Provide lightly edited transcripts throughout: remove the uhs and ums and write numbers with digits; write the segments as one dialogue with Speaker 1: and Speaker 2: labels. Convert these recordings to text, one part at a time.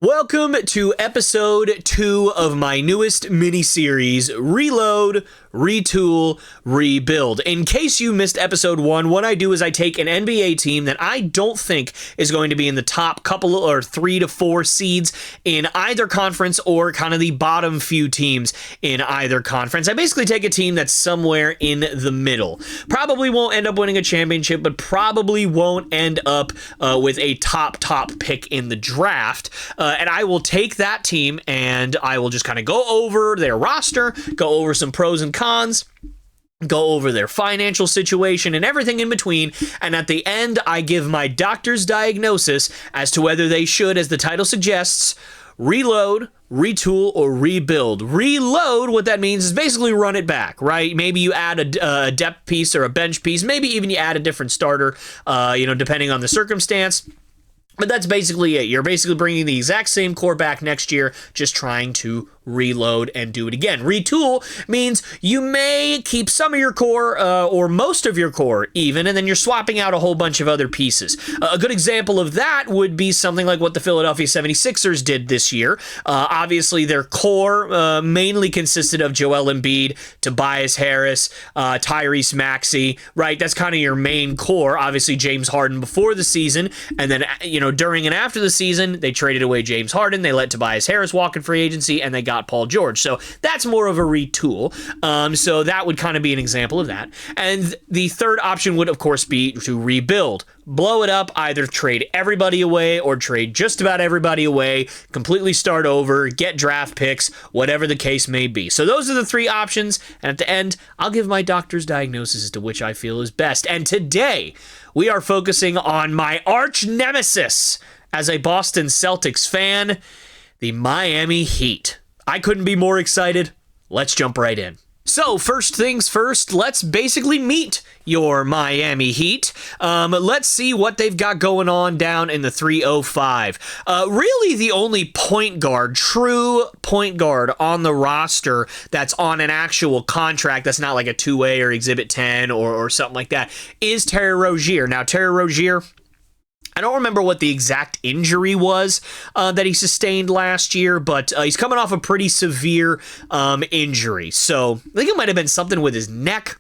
Speaker 1: Welcome to episode 2 of my newest mini-series, Reload, Retool, Rebuild. In case you missed episode 1, what I do is I take an NBA team that I don't think is going to be in the top couple or 3 to 4 seeds in either conference or kind of the bottom few teams in either conference. I basically take a team that's somewhere in the middle. Probably won't end up winning a championship, but probably won't end up with a top pick in the draft. And I will take that team and I will just kind of go over their roster, go over some pros and cons, go over their financial situation and everything in between, and at the end, I give my doctor's diagnosis as to whether they should, as the title suggests, reload, retool, or rebuild. Reload, what that means is basically run it back, right? Maybe you add a depth piece or a bench piece, maybe even you add a different starter, depending on the circumstance. But that's basically it. You're basically bringing the exact same core back next year, just trying to reload and do it again. Retool means you may keep some of your core or most of your core even, and then you're swapping out a whole bunch of other pieces. A good example of that would be something like what the Philadelphia 76ers did this year. Obviously, their core mainly consisted of Joel Embiid, Tobias Harris, Tyrese Maxey, right? That's kind of your main core. Obviously, James Harden before the season, and then, during and after the season, they traded away James Harden, they let Tobias Harris walk in free agency, and they got Paul George. So that's more of a retool. So that would kind of be an example of that. And the third option would, of course, be to rebuild. Blow it up, either trade everybody away or trade just about everybody away, completely start over, get draft picks, whatever the case may be. So those are the three options. And at the end, I'll give my doctor's diagnosis as to which I feel is best. And today, we are focusing on my arch nemesis as a Boston Celtics fan, the Miami Heat. I couldn't be more excited. Let's jump right in. So first things first, let's basically meet your Miami Heat. Let's see what they've got going on down in the 305. Really the only true point guard on the roster that's on an actual contract that's not like a two-way or Exhibit 10 or something like that is Terry Rozier. Now, Terry Rozier, I don't remember what the exact injury was that he sustained last year, but he's coming off a pretty severe injury. So I think it might have been something with his neck.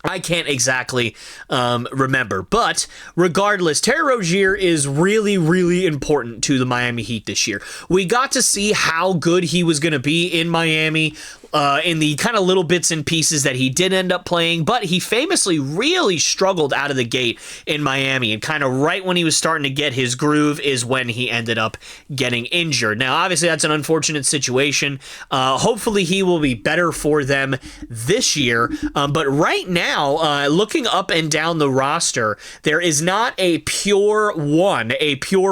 Speaker 1: I can't exactly remember. But regardless, Terry Rozier is really, really important to the Miami Heat this year. We got to see how good he was going to be in Miami in the kind of little bits and pieces that he did end up playing, but he famously really struggled out of the gate in Miami, and kind of right when he was starting to get his groove is when he ended up getting injured. Now, obviously, that's an unfortunate situation. Hopefully, he will be better for them this year, but right now, looking up and down the roster, there is not a pure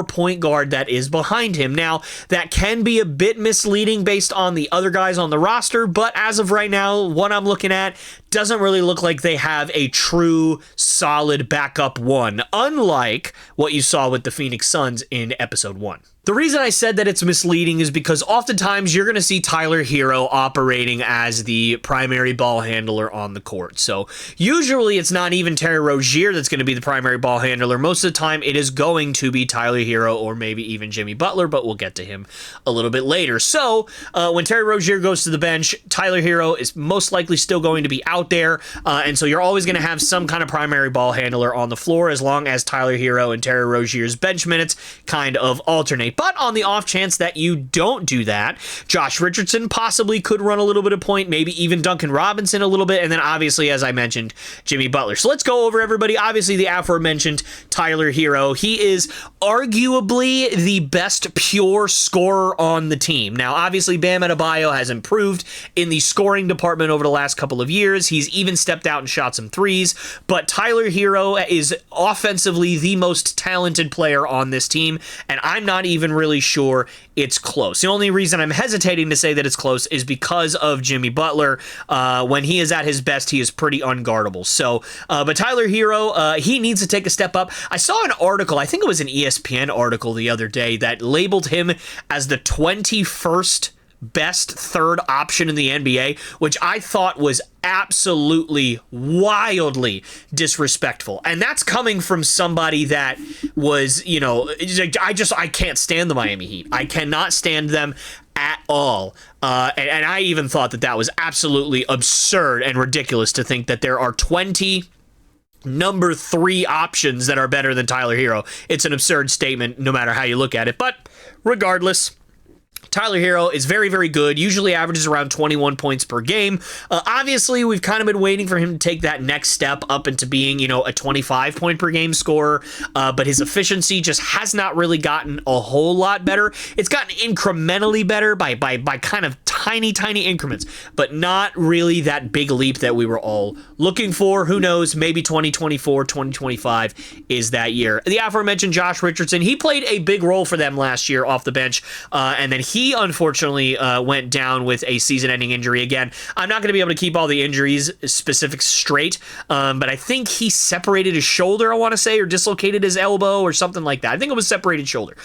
Speaker 1: point guard that is behind him. Now, that can be a bit misleading based on the other guys on the roster, but as of right now, what I'm looking at doesn't really look like they have a true solid backup one, unlike what you saw with the Phoenix Suns in episode 1. The reason I said that it's misleading is because oftentimes you're going to see Tyler Hero operating as the primary ball handler on the court. So usually it's not even Terry Rozier that's going to be the primary ball handler. Most of the time it is going to be Tyler Hero or maybe even Jimmy Butler, but we'll get to him a little bit later. So when Terry Rozier goes to the bench, Tyler Hero is most likely still going to be out there. And so you're always going to have some kind of primary ball handler on the floor as long as Tyler Hero and Terry Rozier's bench minutes kind of alternate. But on the off chance that you don't do that, Josh Richardson possibly could run a little bit of point, maybe even Duncan Robinson a little bit, and then obviously, as I mentioned, Jimmy Butler. So let's go over everybody. Obviously, the aforementioned Tyler Hero. He is arguably the best pure scorer on the team. Now, obviously, Bam Adebayo has improved in the scoring department over the last couple of years. He's even stepped out and shot some threes, but Tyler Hero is offensively the most talented player on this team, and I'm not even really sure it's close. The only reason I'm hesitating to say that it's close is because of Jimmy Butler. When he is at his best, he is pretty unguardable. So, but Tyler Hero, he needs to take a step up. I saw an article, I think it was an ESPN article the other day, that labeled him as the 21st best third option in the NBA, which I thought was absolutely wildly disrespectful. And that's coming from somebody that was, I can't stand the Miami Heat. I cannot stand them at all. And I even thought that was absolutely absurd and ridiculous to think that there are 20 number 3 options that are better than Tyler Hero. It's an absurd statement no matter how you look at it. But regardless, Tyler Hero is very, very good, usually averages around 21 points per game. Obviously, we've kind of been waiting for him to take that next step up into being, a 25-point-per-game scorer, but his efficiency just has not really gotten a whole lot better. It's gotten incrementally better by kind of tiny increments, but not really that big leap that we were all looking for. Who knows? Maybe 2024, 2025 is that year. The aforementioned Josh Richardson, he played a big role for them last year off the bench, and then he unfortunately went down with a season-ending injury again. I'm not going to be able to keep all the injuries specifics straight, but I think he separated his shoulder, I want to say, or dislocated his elbow or something like that. I think it was separated shoulder.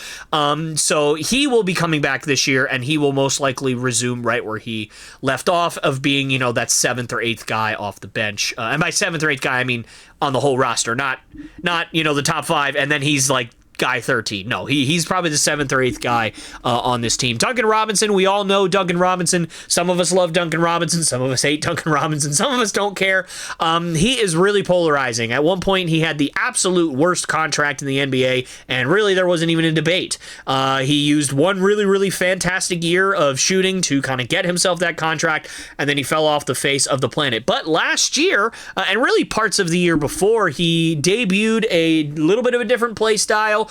Speaker 1: So he will be coming back this year, and he will most likely resume right where he left off of being, that 7th or 8th guy off the bench. And by 7th or 8th guy, I mean on the whole roster, not the top 5, and then he's like guy 13. No, he's probably the 7th or 8th guy on this team. Duncan Robinson, we all know Duncan Robinson. Some of us love Duncan Robinson. Some of us hate Duncan Robinson. Some of us don't care. He is really polarizing. At one point, he had the absolute worst contract in the NBA, and really there wasn't even a debate. He used one really, really fantastic year of shooting to kind of get himself that contract, and then he fell off the face of the planet. But last year, and really parts of the year before, he debuted a little bit of a different play style.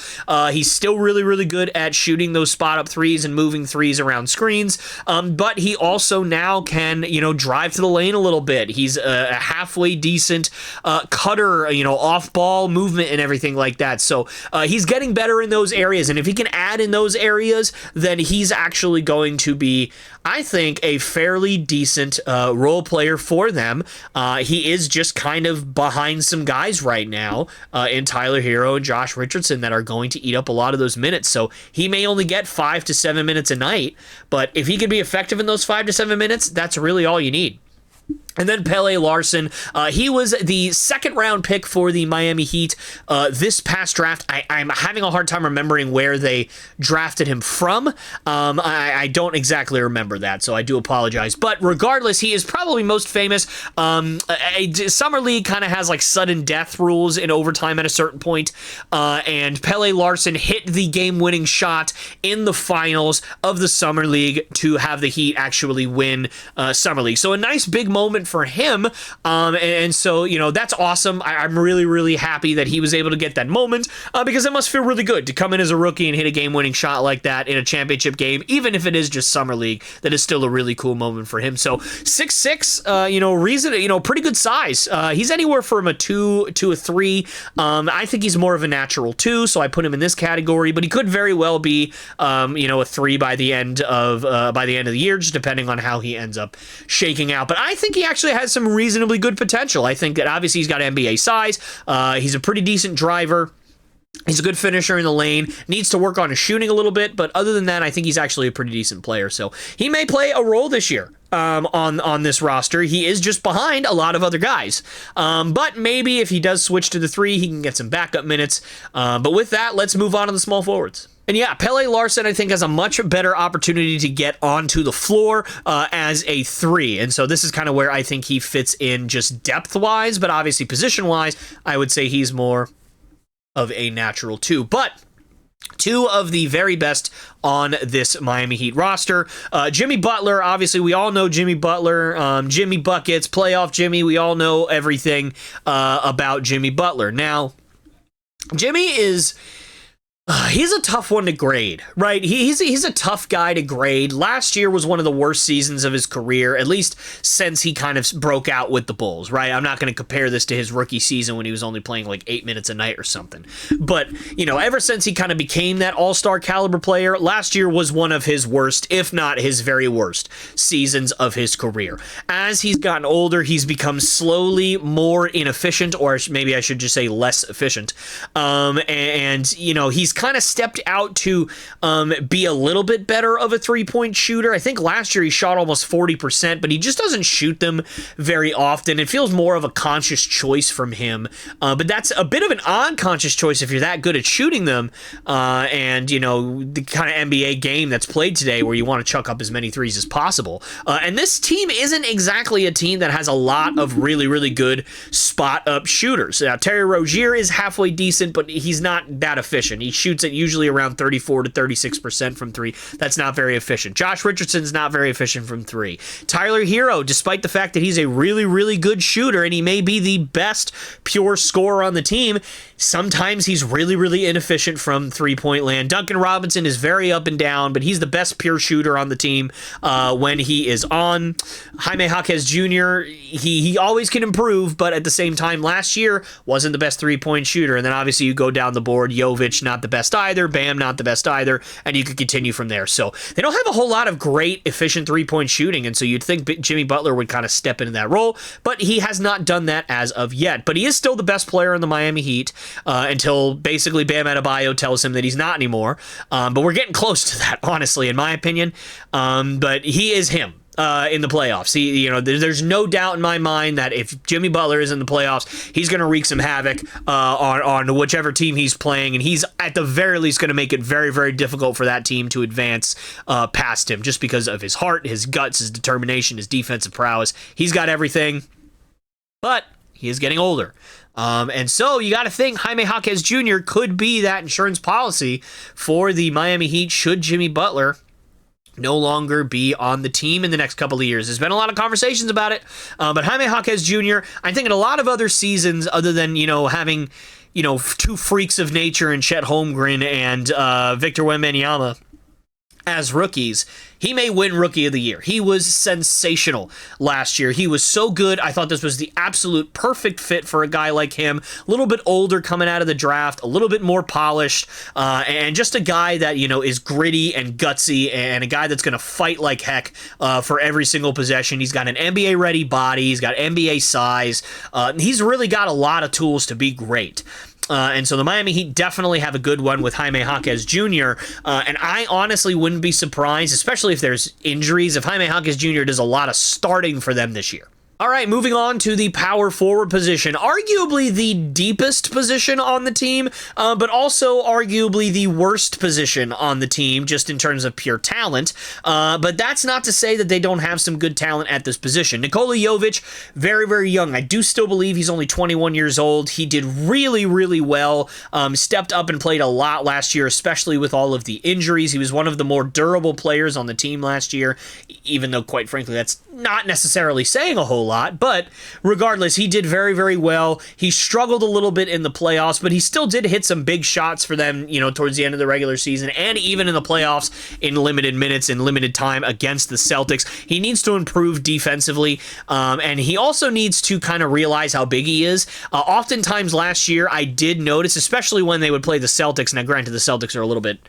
Speaker 1: He's still really, really good at shooting those spot-up threes and moving threes around screens, but he also now can, drive to the lane a little bit. He's a halfway decent cutter, off-ball movement and everything like that. So he's getting better in those areas, and if he can add in those areas, then he's actually going to be, I think, a fairly decent role player for them. He is just kind of behind some guys right now in Tyler Hero and Josh Richardson that are going to eat up a lot of those minutes. So he may only get 5 to 7 minutes a night, but if he can be effective in those 5 to 7 minutes, that's really all you need. And then Pele Larson, he was the 2nd-round pick for the Miami Heat this past draft. I'm having a hard time remembering where they drafted him from. I don't exactly remember that, so I do apologize. But regardless, he is probably most famous. Summer League kind of has like sudden death rules in overtime at a certain point, and Pele Larson hit the game-winning shot in the finals of the Summer League to have the Heat actually win Summer League. So a nice big moment for him, and so that's awesome. I'm really, really happy that he was able to get that moment, because it must feel really good to come in as a rookie and hit a game-winning shot like that in a championship game, even if it is just Summer League. That is still a really cool moment for him. So 6'6", pretty good size. He's anywhere from a 2 to a 3. I think he's more of a natural 2, so I put him in this category, but he could very well be a 3 by the end of the year, just depending on how he ends up shaking out. But I think he actually has some reasonably good potential. I think that obviously he's got NBA size. He's a pretty decent driver. He's a good finisher in the lane. Needs to work on his shooting a little bit, but other than that, I think he's actually a pretty decent player. So he may play a role this year on this roster. He is just behind a lot of other guys. But maybe if he does switch to the 3, he can get some backup minutes. But with that, let's move on to the small forwards. And yeah, Pele Larson, I think, has a much better opportunity to get onto the floor as a 3. And so this is kind of where I think he fits in just depth-wise, but obviously position-wise, I would say he's more of a natural 2. But 2 of the very best on this Miami Heat roster. Jimmy Butler, obviously, we all know Jimmy Butler. Jimmy Buckets, playoff Jimmy. We all know everything about Jimmy Butler. Now, Jimmy is... he's a tough one to grade, right? He's a tough guy to grade. Last year was one of the worst seasons of his career, at least since he kind of broke out with the Bulls, right? I'm not going to compare this to his rookie season when he was only playing like 8 minutes a night or something. But, ever since he kind of became that all-star caliber player, last year was one of his worst, if not his very worst, seasons of his career. As he's gotten older, he's become slowly more inefficient, or maybe I should just say less efficient. And he's kind of stepped out to be a little bit better of a three-point shooter. I think last year he shot almost 40%, but he just doesn't shoot them very often. It feels more of a conscious choice from him, but that's a bit of an unconscious choice if you're that good at shooting them, and, you know, the kind of NBA game that's played today where you want to chuck up as many threes as possible. And this team isn't exactly a team that has a lot of really, really good spot-up shooters. Now, Terry Rozier is halfway decent, but he's not that efficient. He shoots at usually around 34 to 36% from three. That's not very efficient. Josh Richardson's not very efficient from three. Tyler Hero, despite the fact that he's a really, really good shooter and he may be the best pure scorer on the team, sometimes he's really, really inefficient from three-point land. Duncan Robinson is very up and down, but he's the best pure shooter on the team when he is on. Jaime Jaquez Jr., he always can improve, but at the same time, last year wasn't the best three-point shooter. And then obviously you go down the board, Jovic, not the best either, Bam, not the best either, and you could continue from there. So they don't have a whole lot of great, efficient three-point shooting, and so you'd think Jimmy Butler would kind of step into that role, but he has not done that as of yet. But he is still the best player in the Miami Heat until basically Bam Adebayo tells him that he's not anymore. But we're getting close to that, honestly, in my opinion. But he is him. In the playoffs. There's no doubt in my mind that if Jimmy Butler is in the playoffs, he's going to wreak some havoc on whichever team he's playing, and he's at the very least going to make it very, very difficult for that team to advance past him just because of his heart, his guts, his determination, his defensive prowess. He's got everything, but he is getting older. And so you got to think Jaime Jaquez Jr. could be that insurance policy for the Miami Heat should Jimmy Butler no longer be on the team in the next couple of years. There's been a lot of conversations about it, but Jaime Jaquez Jr., I think in a lot of other seasons, other than, having, two freaks of nature in Chet Holmgren and Victor Wembanyama as rookies, he may win Rookie of the Year. He was sensational last year. He was so good. I thought this was the absolute perfect fit for a guy like him. A little bit older coming out of the draft, a little bit more polished, and just a guy that, is gritty and gutsy and a guy that's going to fight like heck for every single possession. He's got an NBA-ready body. He's got NBA size. He's really got a lot of tools to be great. And so the Miami Heat definitely have a good one with Jaime Jaquez Jr. And I honestly wouldn't be surprised, especially if there's injuries, if Jaime Jaquez Jr. does a lot of starting for them this year. All right, moving on to the power forward position, arguably the deepest position on the team, but also arguably the worst position on the team, just in terms of pure talent. But that's not to say that they don't have some good talent at this position. Nikola Jovic, very, very young. I do still believe he's only 21 years old. He did really, really well, stepped up and played a lot last year, especially with all of the injuries. He was one of the more durable players on the team last year, even though, quite frankly, that's not necessarily saying a whole lot, but regardless, he did very, very well. He struggled a little bit in the playoffs, but he still did hit some big shots for them, towards the end of the regular season and even in the playoffs in limited minutes and limited time against the Celtics. He needs to improve defensively, and he also needs to kind of realize how big he is. Oftentimes last year, I did notice, especially when they would play the Celtics. Now, granted, the Celtics are a little bit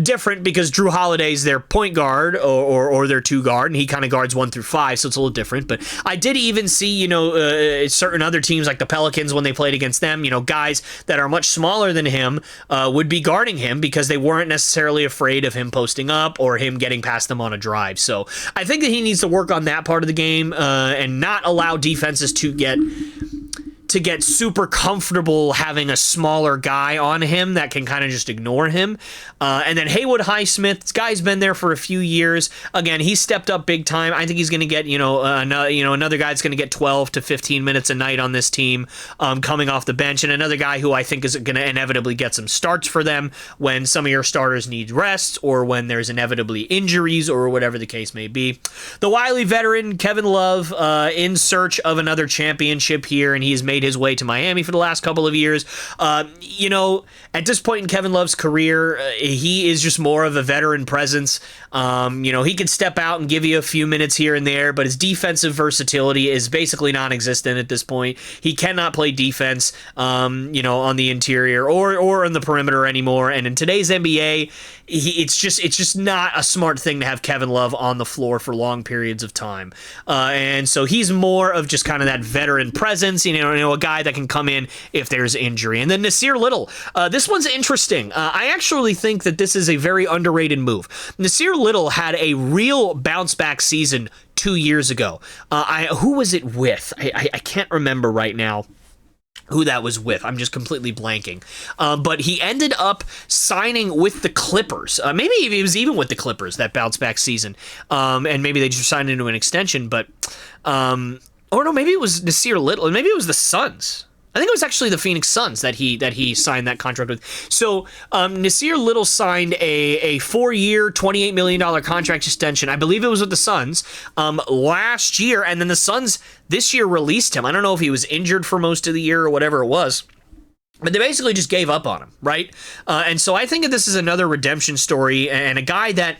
Speaker 1: different because Drew Holiday's their point guard or their two guard, and he kind of guards 1 through 5. So it's a little different, but I did even see, certain other teams like the Pelicans when they played against them, guys that are much smaller than him would be guarding him because they weren't necessarily afraid of him posting up or him getting past them on a drive. So I think that he needs to work on that part of the game and not allow defenses to get super comfortable having a smaller guy on him that can kind of just ignore him. And then Haywood Highsmith, this guy's been there for a few years. Again, he stepped up big time. I think he's going to get, another guy that's going to get 12 to 15 minutes a night on this team coming off the bench, and another guy who I think is going to inevitably get some starts for them when some of your starters need rest or when there's inevitably injuries or whatever the case may be. The wily veteran, Kevin Love, in search of another championship here, and he's made his way to Miami for the last couple of years. At this point in Kevin Love's career, he is just more of a veteran presence. He could step out and give you a few minutes here and there, but his defensive versatility is basically non-existent at this point. He cannot play defense, on the interior or on the perimeter anymore. And in today's NBA, it's just not a smart thing to have Kevin Love on the floor for long periods of time. And so he's more of just kind of that veteran presence, you know, a guy that can come in if there's injury. And then Nasir Little, this one's interesting. I actually think that this is a very underrated move. Nasir Little had a real bounce back season 2 years ago. Who was it with? I can't remember right now who that was with. I'm just completely blanking. But he ended up signing with the Clippers. Maybe it was even with the Clippers, that bounce back season. And maybe they just signed into an extension. But, or no, maybe it was Nasir Little. Maybe it was the Suns. I think it was actually the Phoenix Suns that he signed that contract with. So Nasir Little signed a 4-year, $28 million contract extension. I believe it was with the Suns last year, and then the Suns this year released him. I don't know if he was injured for most of the year or whatever it was, but they basically just gave up on him, right? And so I think that this is another redemption story, and a guy that,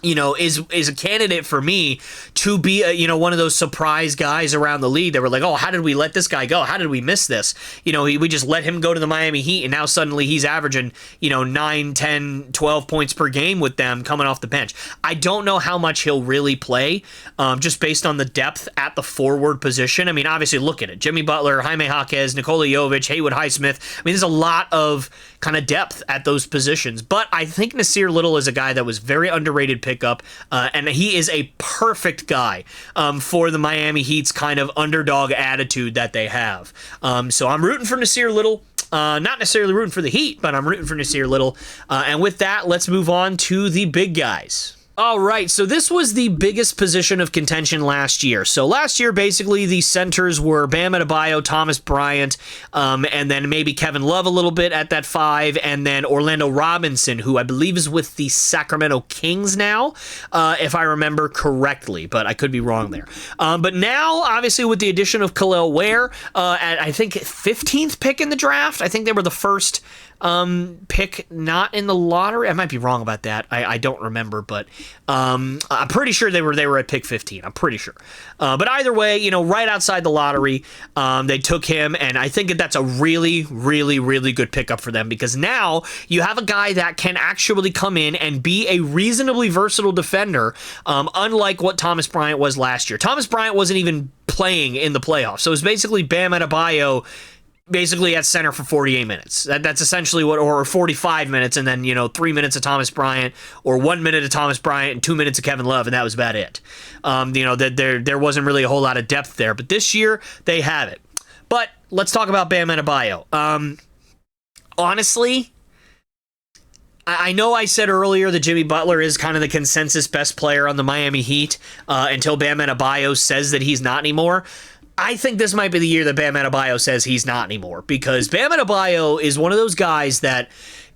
Speaker 1: you know, is a candidate for me to be one of those surprise guys around the league that were like, oh, how did we let this guy go? How did we miss this? You know, we just let him go to the Miami Heat, and now suddenly he's averaging, 9, 10, 12 points per game with them coming off the bench. I don't know how much he'll really play, just based on the depth at the forward position. I mean, obviously, look at it. Jimmy Butler, Jaime Jaquez, Nikola Jovic, Haywood Highsmith. I mean, there's a lot of kind of depth at those positions. But I think Nasir Little is a guy that was very underrated pickup, and he is a perfect guy for the Miami Heat's kind of underdog attitude that they have. So I'm rooting for Nasir Little. Not necessarily rooting for the Heat, but I'm rooting for Nasir Little. And with that, let's move on to the big guys. All right, so this was the biggest position of contention last year. So last year, basically, the centers were Bam Adebayo, Thomas Bryant, and then maybe Kevin Love a little bit at that 5, and then Orlando Robinson, who I believe is with the Sacramento Kings now, if I remember correctly, but I could be wrong there. But now, obviously, with the addition of Khalil Ware, at I think 15th pick in the draft, I think they were the first pick not in the lottery. I might be wrong about that. I don't remember, but I'm pretty sure they were at pick 15. I'm pretty sure. But either way, right outside the lottery, they took him, and I think that's a really, really, really good pickup for them, because now you have a guy that can actually come in and be a reasonably versatile defender, unlike what Thomas Bryant was last year. Thomas Bryant wasn't even playing in the playoffs, so it was basically Bam Adebayo basically at center for 48 minutes. That's essentially or 45 minutes, and then 3 minutes of Thomas Bryant, or 1 minute of Thomas Bryant and 2 minutes of Kevin Love, and that was about it. That there wasn't really a whole lot of depth there, but this year they have it. But let's talk about Bam Adebayo. Honestly, I know I said earlier that Jimmy Butler is kind of the consensus best player on the Miami Heat until Bam Adebayo says that he's not anymore. I think this might be the year that Bam Adebayo says he's not anymore, because Bam Adebayo is one of those guys that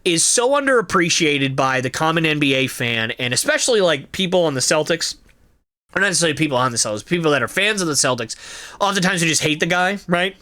Speaker 1: is so underappreciated by the common NBA fan, and especially like people on the Celtics, or not necessarily people on the Celtics, people that are fans of the Celtics. Oftentimes we just hate the guy, right?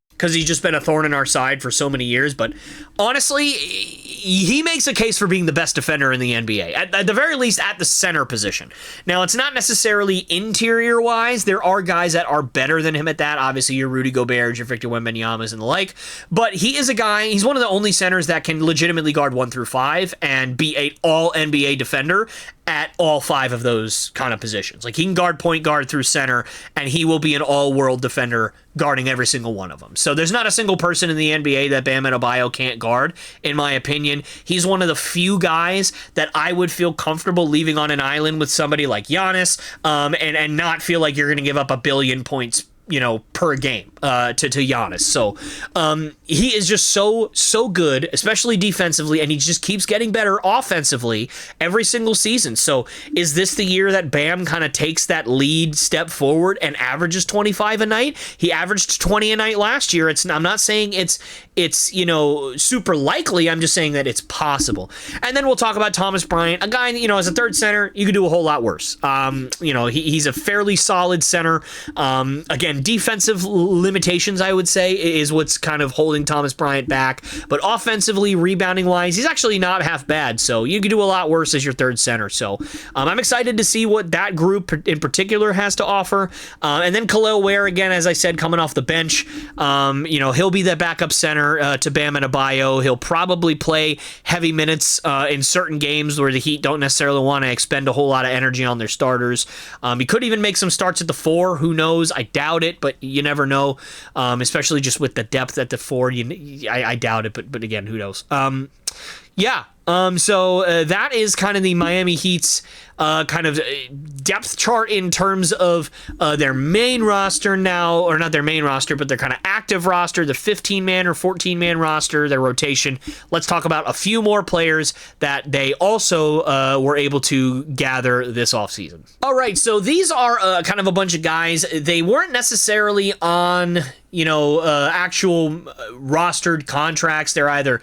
Speaker 1: Because he's just been a thorn in our side for so many years. But honestly, he makes a case for being the best defender in the NBA, at the very least at the center position. Now, it's not necessarily interior-wise. There are guys that are better than him at that. Obviously, your Rudy Gobert, your Victor Wembanyama's, and the like. But he is a guy, he's one of the only centers that can legitimately guard 1 through 5 and be an all-NBA defender at all 5 of those kind of positions. Like, he can guard point guard through center, and he will be an all-world defender guarding every single one of them. So there's not a single person in the NBA that Bam Adebayo can't guard, in my opinion. He's one of the few guys that I would feel comfortable leaving on an island with somebody like Giannis, and not feel like you're going to give up 1 billion points per game to Giannis. So he is just so good, especially defensively, and he just keeps getting better offensively every single season. So is this the year that Bam kind of takes that lead step forward and averages 25 a night? He averaged 20 a night last year. I'm not saying it's super likely. I'm just saying that it's possible. And then we'll talk about Thomas Bryant, a guy, as a third center, you could do a whole lot worse. He's a fairly solid center. Again, defensive limitations, I would say, is what's kind of holding Thomas Bryant back. But offensively, rebounding wise, he's actually not half bad. So you could do a lot worse as your third center. So I'm excited to see what that group in particular has to offer. And then Khalil Ware, again, as I said, coming off the bench, he'll be the backup center to Bam Adebayo. He'll probably play heavy minutes in certain games where the Heat don't necessarily want to expend a whole lot of energy on their starters. He could even make some starts at the 4. Who knows? I doubt it, but you never know, especially just with the depth at the 4. I doubt it, but again, who knows? So that is kind of the Miami Heat's kind of depth chart in terms of their main roster now, or not their main roster, but their kind of active roster, the 15-man or 14-man roster, their rotation. Let's talk about a few more players that they also were able to gather this offseason. All right, so these are kind of a bunch of guys. They weren't necessarily on actual rostered contracts. They're either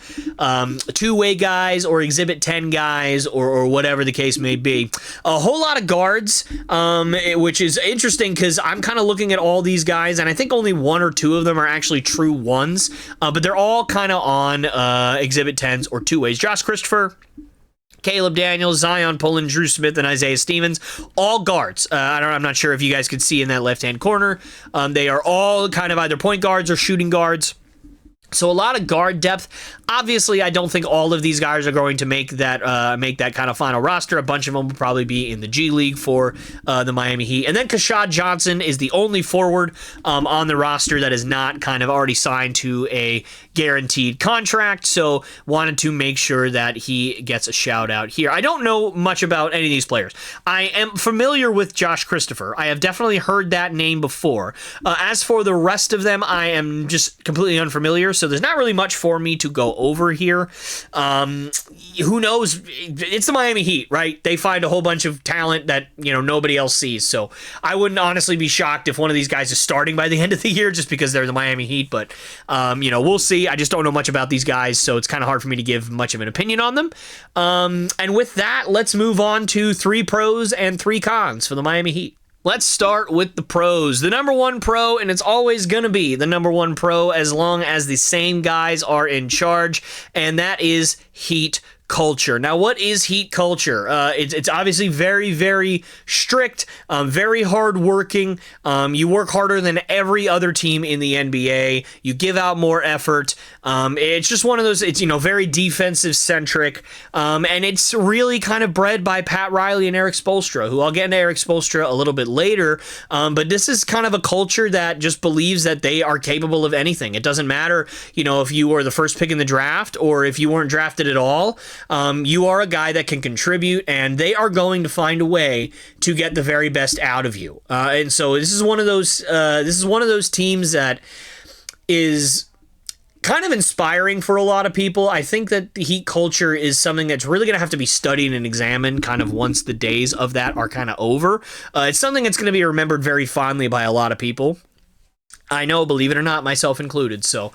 Speaker 1: two-way guys or Exhibit 10 guys or whatever the case may be. A whole lot of guards, which is interesting because I'm kind of looking at all these guys, and I think only 1 or 2 of them are actually true ones, but they're all kind of on Exhibit 10s or two-ways. Josh Christopher, Caleb Daniels, Zion Pullen, Drew Smith, and Isaiah Stevens, all guards. I'm not sure if you guys could see in that left-hand corner. They are all kind of either point guards or shooting guards. So a lot of guard depth. Obviously, I don't think all of these guys are going to make that kind of final roster. A bunch of them will probably be in the G League for the Miami Heat. And then Kashad Johnson is the only forward on the roster that is not kind of already signed to a guaranteed contract. So wanted to make sure that he gets a shout out here. I don't know much about any of these players. I am familiar with Josh Christopher. I have definitely heard that name before. As for the rest of them, I am just completely unfamiliar. So there's not really much for me to go over here. Who knows? It's the Miami Heat, right? They find a whole bunch of talent that, nobody else sees. So I wouldn't honestly be shocked if one of these guys is starting by the end of the year just because they're the Miami Heat. But, we'll see. I just don't know much about these guys, so it's kind of hard for me to give much of an opinion on them. And with that, let's move on to 3 pros and 3 cons for the Miami Heat. Let's start with the pros. The number 1 pro, and it's always going to be the number 1 pro as long as the same guys are in charge, and that is Heat culture. Now, what is Heat culture? It's obviously very, very strict, very hardworking. You work harder than every other team in the NBA. You give out more effort. It's just one of those, it's, very defensive centric. And it's really kind of bred by Pat Riley and Eric Spoelstra, who I'll get into Eric Spoelstra a little bit later. But this is kind of a culture that just believes that they are capable of anything. It doesn't matter, if you were the first pick in the draft or if you weren't drafted at all. You are a guy that can contribute, and they are going to find a way to get the very best out of you. And so this is one of those. This is one of those teams that is kind of inspiring for a lot of people. I think that the Heat culture is something that's really going to have to be studied and examined kind of once the days of that are kind of over. It's something that's going to be remembered very fondly by a lot of people. I know, believe it or not, myself included. So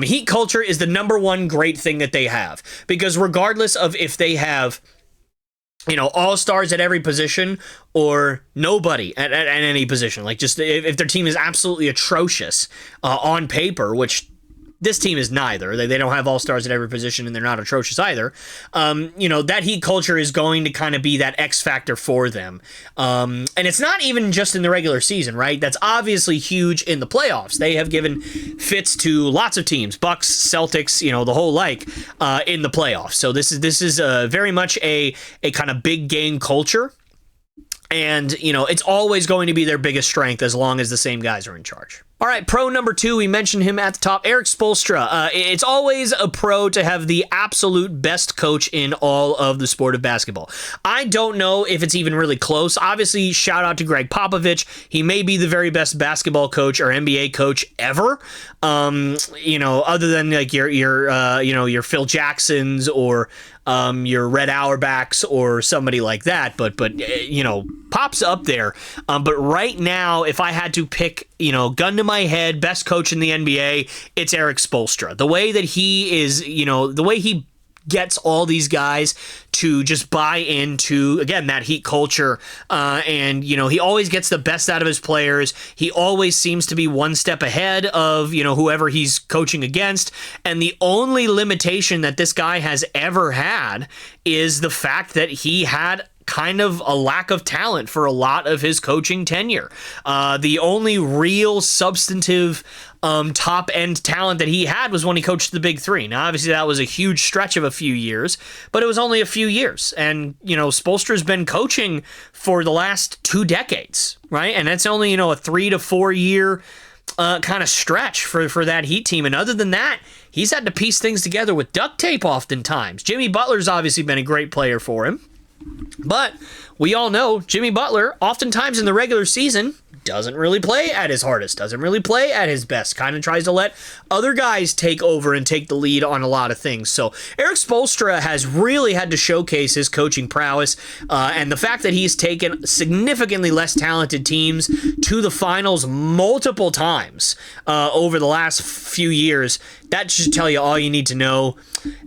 Speaker 1: Heat culture is the number 1 great thing that they have, because regardless of if they have, all-stars at every position or nobody at any position, like just if their team is absolutely atrocious on paper, which this team is neither. They don't have all-stars at every position, and they're not atrocious either. That Heat culture is going to kind of be that X factor for them. And it's not even just in the regular season, right? That's obviously huge in the playoffs. They have given fits to lots of teams, Bucks, Celtics, the whole in the playoffs. So this is very much a kind of big game culture. And, it's always going to be their biggest strength as long as the same guys are in charge. All right, pro number 2, we mentioned him at the top, Eric Spoelstra. It's always a pro to have the absolute best coach in all of the sport of basketball. I don't know if it's even really close. Obviously, shout out to Greg Popovich. He may be the very best basketball coach or NBA coach ever. Other than like your Phil Jacksons or your Red Auerbachs or somebody like that, but Pop's up there. But right now, if I had to pick, gun to my head, best coach in the NBA, it's Eric Spoelstra. The way that he is, the way he gets all these guys to just buy into, again, that Heat culture. And, he always gets the best out of his players. He always seems to be one step ahead of, whoever he's coaching against. And the only limitation that this guy has ever had is the fact that he had kind of a lack of talent for a lot of his coaching tenure. The only real substantive top-end talent that he had was when he coached the Big Three. Now, obviously, that was a huge stretch of a few years, but it was only a few years. And, Spoelstra's been coaching for the last 2 decades, right? And that's only, a 3 to 4 year kind of stretch for that Heat team. And other than that, he's had to piece things together with duct tape oftentimes. Jimmy Butler's obviously been a great player for him. But we all know Jimmy Butler, oftentimes in the regular season, doesn't really play at his hardest, doesn't really play at his best, kind of tries to let other guys take over and take the lead on a lot of things. So Erik Spoelstra has really had to showcase his coaching prowess, and the fact that he's taken significantly less talented teams to the finals multiple times over the last few years, that should tell you all you need to know.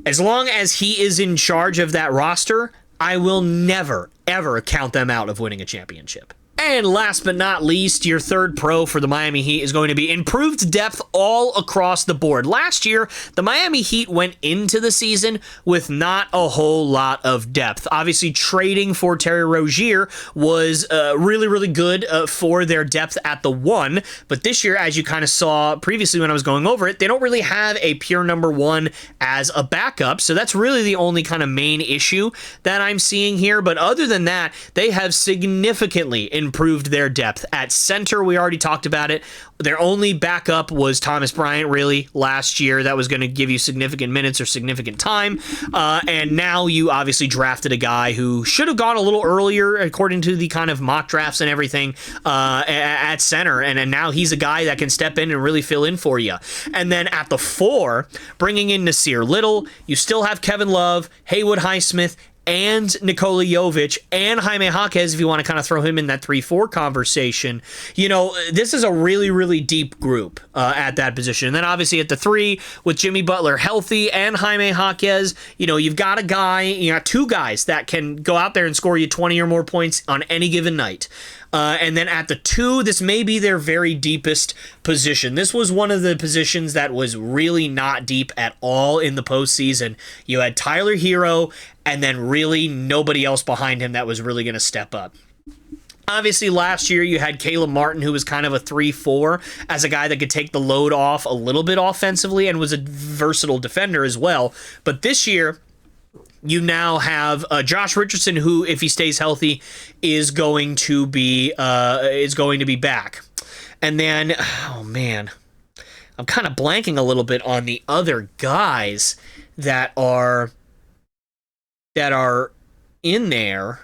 Speaker 1: As long as he is in charge of that roster, I will never, ever count them out of winning a championship. And last but not least, your third pro for the Miami Heat is going to be improved depth all across the board. Last year, the Miami Heat went into the season with not a whole lot of depth. Obviously, trading for Terry Rozier was really, really good for their depth at the 1. But this year, as you kind of saw previously when I was going over it, they don't really have a pure number 1 as a backup. So that's really the only kind of main issue that I'm seeing here. But other than that, they have significantly improved their depth. At center, we already talked about it. Their only backup was Thomas Bryant, really, last year. That was going to give you significant minutes or significant time. And now you obviously drafted a guy who should have gone a little earlier, according to the kind of mock drafts and everything, at center. And now he's a guy that can step in and really fill in for you. And then at the 4, bringing in Nasir Little, you still have Kevin Love, Haywood Highsmith, and Nikola Jovic, and Jaime Jaquez, if you want to kind of throw him in that 3-4 conversation. This is a really, really deep group at that position. And then obviously at the 3, with Jimmy Butler healthy and Jaime Jaquez, you've got a guy, 2 guys that can go out there and score you 20 or more points on any given night. And then at the 2, this may be their very deepest position. This was one of the positions that was really not deep at all in the postseason. You had Tyler Hero, and then really nobody else behind him that was really going to step up. Obviously, last year you had Caleb Martin, who was kind of a 3-4, as a guy that could take the load off a little bit offensively and was a versatile defender as well. But this year, you now have Josh Richardson, who, if he stays healthy, is going to be back. And then, oh man, I'm kind of blanking a little bit on the other guys that are in there.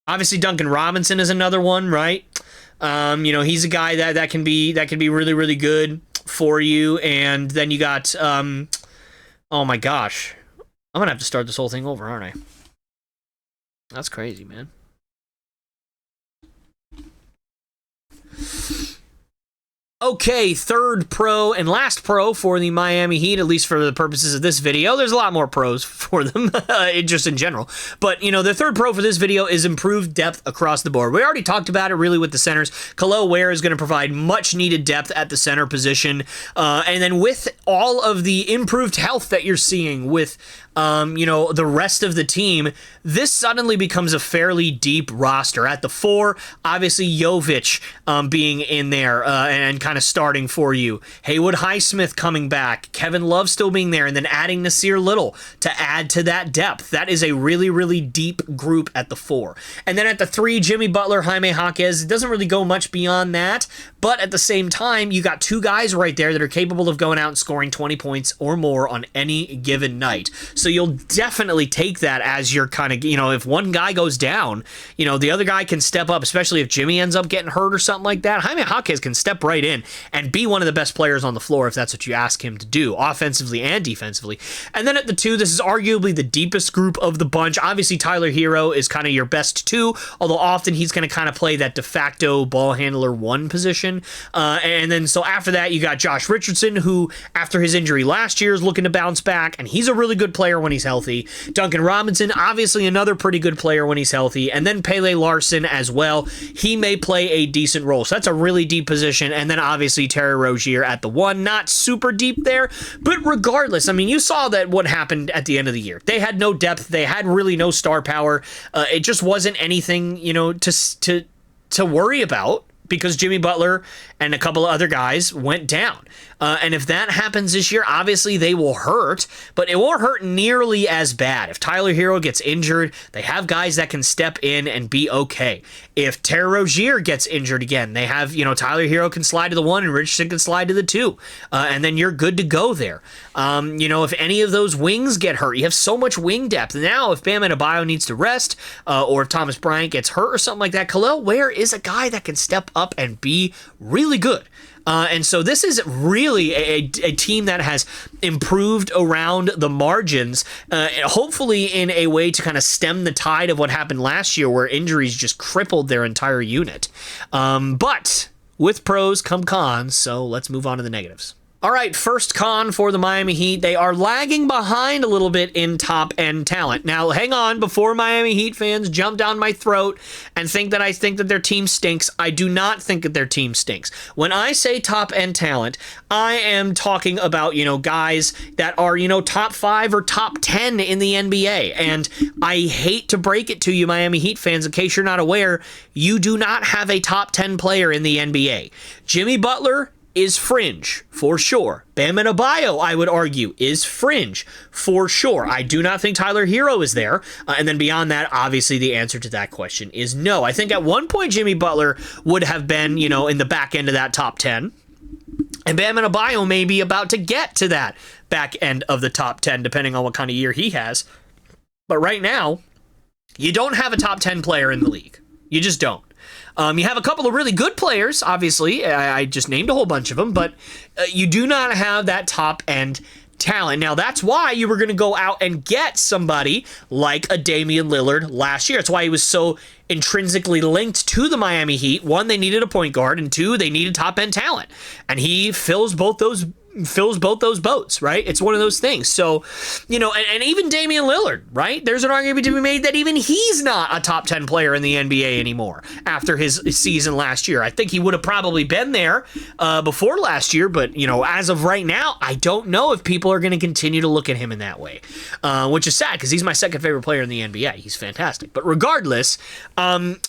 Speaker 1: Obviously, Duncan Robinson is another one, right? He's a guy that can be really, really good for you. And then you got, oh my gosh, I'm gonna have to start this whole thing over, aren't I? That's crazy, man. Okay, third pro and last pro for the Miami Heat, at least for the purposes of this video. There's a lot more pros for them, just in general. But, the third pro for this video is improved depth across the board. We already talked about it, really, with the centers. Khalil Ware is going to provide much-needed depth at the center position. And then with all of the improved health that you're seeing with the rest of the team, this suddenly becomes a fairly deep roster. At the 4, obviously Jovic being in there and kind of starting for you. Haywood Highsmith coming back. Kevin Love still being there, and then adding Nasir Little to add to that depth. That is a really, really deep group at the 4. And then at the 3, Jimmy Butler, Jaime Jaquez. It doesn't really go much beyond that, but at the same time, you got 2 guys right there that are capable of going out and scoring 20 points or more on any given night. So you'll definitely take that as your kind of, if one guy goes down, the other guy can step up, especially if Jimmy ends up getting hurt or something like that. Jaime Jaquez can step right in and be one of the best players on the floor if that's what you ask him to do, offensively and defensively. And then at the 2, this is arguably the deepest group of the bunch. Obviously, Tyler Hero is kind of your best 2, although often he's going to kind of play that de facto ball handler 1 position. And then after that, you got Josh Richardson, who, after his injury last year, is looking to bounce back, and he's a really good player player when he's healthy. Duncan Robinson, obviously another pretty good player when he's healthy. And then Pele Larson as well. He may play a decent role. So that's a really deep position. And then obviously Terry Rozier at the 1. Not super deep there. But regardless, I mean, you saw that what happened at the end of the year. They had no depth. They had really no star power. It just wasn't anything, to worry about, because Jimmy Butler and a couple of other guys went down. And if that happens this year, obviously they will hurt, but it won't hurt nearly as bad. If Tyler Hero gets injured, they have guys that can step in and be okay. If Terry Rozier gets injured again, they have, Tyler Hero can slide to the 1 and Richardson can slide to the 2. And then you're good to go there. If any of those wings get hurt, you have so much wing depth. Now, if Bam Adebayo needs to rest, or if Thomas Bryant gets hurt or something like that, Khalil Ware is a guy that can step up and be really good. And so this is really a team that has improved around the margins, hopefully in a way to kind of stem the tide of what happened last year where injuries just crippled their entire unit. But with pros come cons, so let's move on to the negatives. All right, first con for the Miami Heat. They are lagging behind a little bit in top-end talent. Now, hang on, before Miami Heat fans jump down my throat and think that I think that their team stinks, I do not think that their team stinks. When I say top-end talent, I am talking about, guys that are, top 5 or top 10 in the NBA. And I hate to break it to you, Miami Heat fans, in case you're not aware, you do not have a top 10 player in the NBA. Jimmy Butler is fringe, for sure. Bam Adebayo, I would argue, is fringe, for sure. I do not think Tyler Hero is there. And then beyond that, obviously, the answer to that question is no. I think at one point, Jimmy Butler would have been, in the back end of that top 10. And Bam Adebayo may be about to get to that back end of the top 10, depending on what kind of year he has. But right now, you don't have a top 10 player in the league. You just don't. You have a couple of really good players, obviously. I just named a whole bunch of them, but you do not have that top-end talent. Now, that's why you were going to go out and get somebody like a Damian Lillard last year. That's why he was so intrinsically linked to the Miami Heat. 1, they needed a point guard, and 2, they needed top-end talent. And he fills both those boats, right? It's one of those things. So, and even Damian Lillard, right? There's an argument to be made that even he's not a top 10 player in the NBA anymore after his season last year. I think he would have probably been there before last year, but, as of right now, I don't know if people are going to continue to look at him in that way, which is sad because he's my second favorite player in the NBA. He's fantastic. But regardless, that's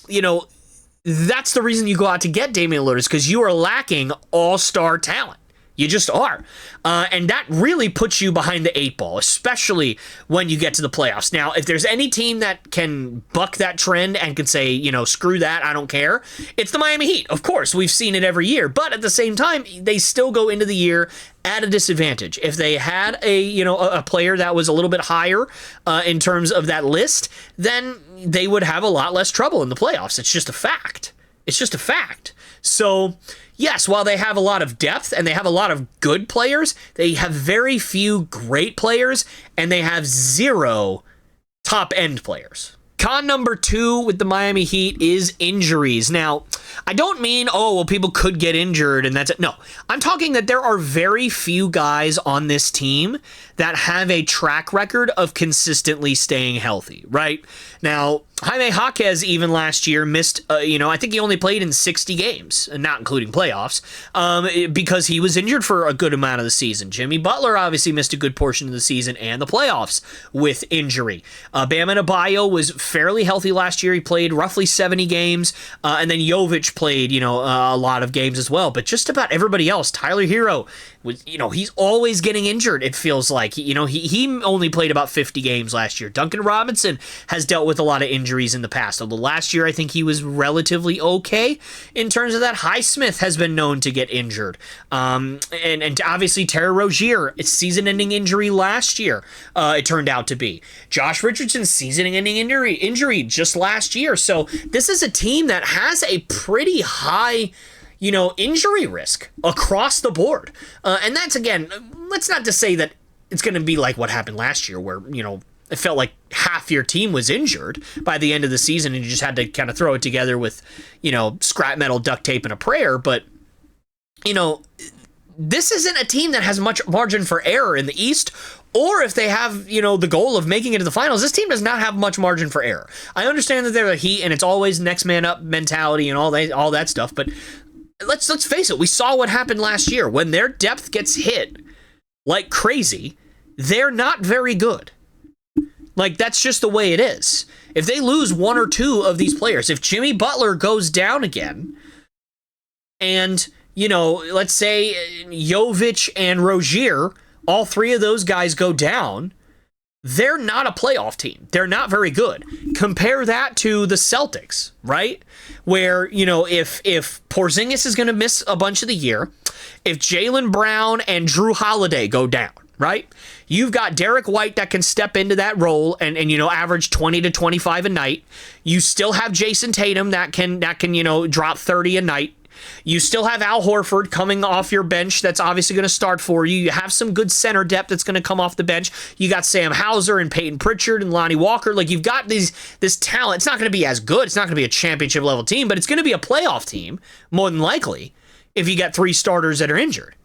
Speaker 1: the reason you go out to get Damian Lillard, is because you are lacking all-star talent. You just are. And that really puts you behind the 8 ball, especially when you get to the playoffs. Now, if there's any team that can buck that trend and can say, screw that, I don't care, it's the Miami Heat. Of course, we've seen it every year. But at the same time, they still go into the year at a disadvantage. If they had a player that was a little bit higher in terms of that list, then they would have a lot less trouble in the playoffs. It's just a fact. So, yes, while they have a lot of depth and they have a lot of good players, they have very few great players, and they have 0 top-end players. Con number 2 with the Miami Heat is injuries. Now, I don't mean, people could get injured and that's it. No, I'm talking that there are very few guys on this team that have a track record of consistently staying healthy, right? Now, Jaime Jaquez even last year missed, I think he only played in 60 games, not including playoffs, because he was injured for a good amount of the season. Jimmy Butler obviously missed a good portion of the season and the playoffs with injury. Bam Adebayo was fairly healthy last year. He played roughly 70 games, and then Jovic played, a lot of games as well. But just about everybody else, Tyler Hero, he's always getting injured, it feels like. He only played about 50 games last year. Duncan Robinson has dealt with a lot of injuries in the past, although last year I think he was relatively okay in terms of that. Highsmith has been known to get injured. And obviously Terry Rozier, it's season-ending injury last year, it turned out to be. Josh Richardson's season-ending injury just last year. So this is a team that has a pretty high injury risk across the board. And that's, again, let's not just say that it's going to be like what happened last year where, it felt like half your team was injured by the end of the season and you just had to kind of throw it together with, scrap metal, duct tape, and a prayer. But, this isn't a team that has much margin for error in the East, or if they have, the goal of making it to the finals. This team does not have much margin for error. I understand that they're the Heat and it's always next man up mentality and all that stuff, but let's face it, we saw what happened last year. When their depth gets hit like crazy, they're not very good. Like, that's just the way it is. If they lose one or two of these players, if Jimmy Butler goes down again, and, let's say Jovic and Rozier, all three of those guys go down, they're not a playoff team. They're not very good. Compare that to the Celtics, right? Where, if Porzingis is going to miss a bunch of the year, if Jaylen Brown and Drew Holiday go down, right? You've got Derek White that can step into that role and average 20 to 25 a night. You still have Jason Tatum that can drop 30 a night. You still have Al Horford coming off your bench that's obviously going to start for you. You have some good center depth that's going to come off the bench. You got Sam Hauser and Peyton Pritchard and Lonnie Walker. Like, you've got this talent. It's not going to be as good. It's not going to be a championship level team, but it's going to be a playoff team, more than likely, if you got three starters that are injured.